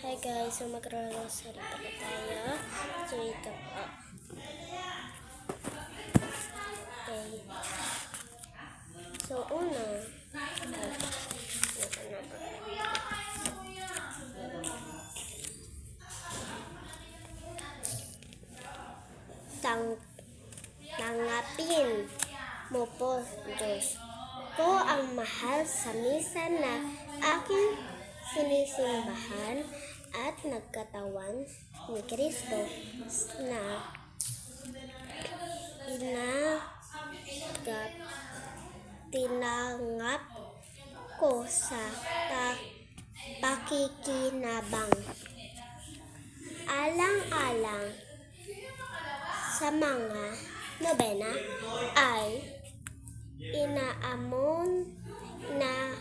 Hi guys, so magro-rosary pala tayo. So ito po. Okay. So una, tanggapin mo po, Diyos ko ang mahal sa misa na aking sinisimbahan at nagkatawan ni Kristo na tinanggap ko sa pakikinabang. Alang-alang sa mga nobena ay inaamon na